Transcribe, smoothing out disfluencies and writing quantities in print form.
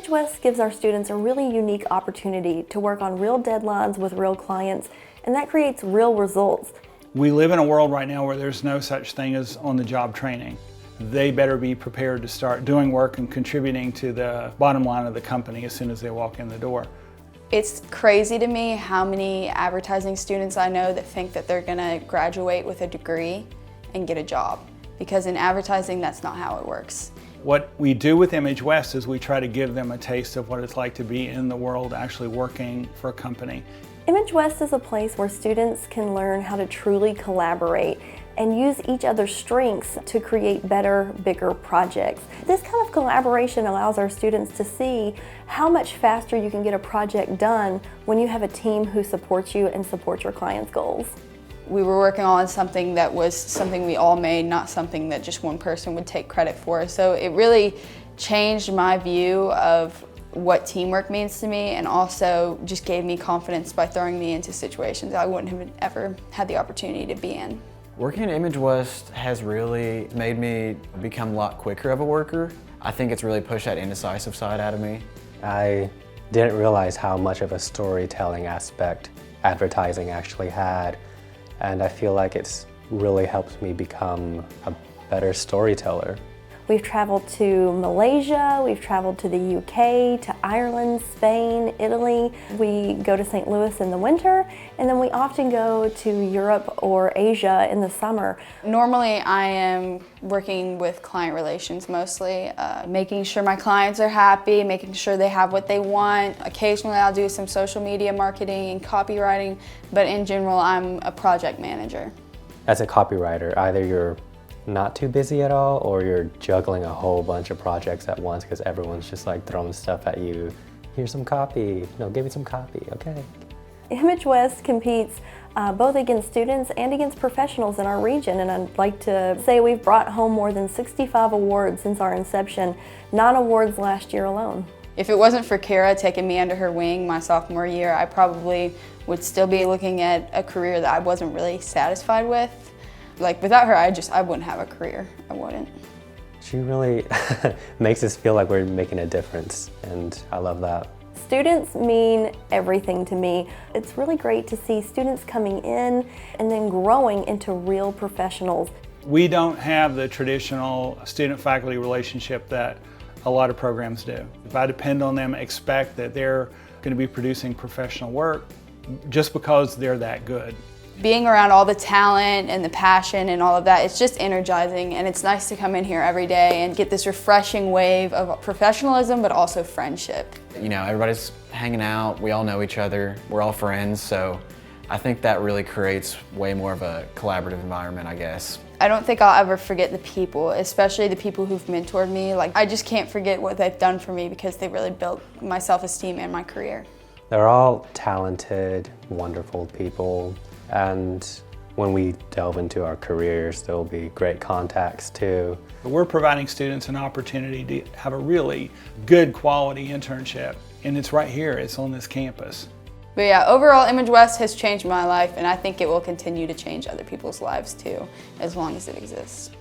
Imagewest gives our students a really unique opportunity to work on real deadlines with real clients, and that creates real results. We live in a world right now where there's no such thing as on-the-job training. They better be prepared to start doing work and contributing to the bottom line of the company as soon as they walk in the door. It's crazy to me how many advertising students I know that think that they're gonna graduate with a degree and get a job. Because in advertising, that's not how it works. What we do with Imagewest is we try to give them a taste of what it's like to be in the world actually working for a company. Imagewest is a place where students can learn how to truly collaborate and use each other's strengths to create better, bigger projects. This kind of collaboration allows our students to see how much faster you can get a project done when you have a team who supports you and supports your clients' goals. We were working on something that was something we all made, not something that just one person would take credit for. So it really changed my view of what teamwork means to me, and also just gave me confidence by throwing me into situations I wouldn't have ever had the opportunity to be in. Working at Imagewest has really made me become a lot quicker of a worker. I think it's really pushed that indecisive side out of me. I didn't realize how much of a storytelling aspect advertising actually had, and I feel like it's really helped me become a better storyteller. We've traveled to Malaysia, we've traveled to the UK, to Ireland, Spain, Italy. We go to St. Louis in the winter, and then we often go to Europe or Asia in the summer. Normally I am working with client relations mostly, making sure my clients are happy, making sure they have what they want. Occasionally I'll do some social media marketing and copywriting, but in general I'm a project manager. As a copywriter, either you're not too busy at all, or you're juggling a whole bunch of projects at once because everyone's just like throwing stuff at you. Here's some copy. No, give me some copy, okay. Imagewest competes both against students and against professionals in our region, and I'd like to say we've brought home more than 65 awards since our inception, 9 awards last year alone. If it wasn't for Kara taking me under her wing my sophomore year, I probably would still be looking at a career that I wasn't really satisfied with. Like, without her, I wouldn't have a career. I wouldn't. She really makes us feel like we're making a difference, and I love that. Students mean everything to me. It's really great to see students coming in and then growing into real professionals. We don't have the traditional student-faculty relationship that a lot of programs do. If I depend on them, expect that they're going to be producing professional work just because they're that good. Being around all the talent and the passion and all of that, it's just energizing, and it's nice to come in here every day and get this refreshing wave of professionalism but also friendship. You know, everybody's hanging out, we all know each other, we're all friends, so I think that really creates way more of a collaborative environment, I guess. I don't think I'll ever forget the people, especially the people who've mentored me. Like, I just can't forget what they've done for me because they really built my self-esteem and my career. They're all talented, wonderful people. And when we delve into our careers, there'll be great contacts too. We're providing students an opportunity to have a really good quality internship, and it's right here, it's on this campus. But yeah, overall Imagewest has changed my life, and I think it will continue to change other people's lives too, as long as it exists.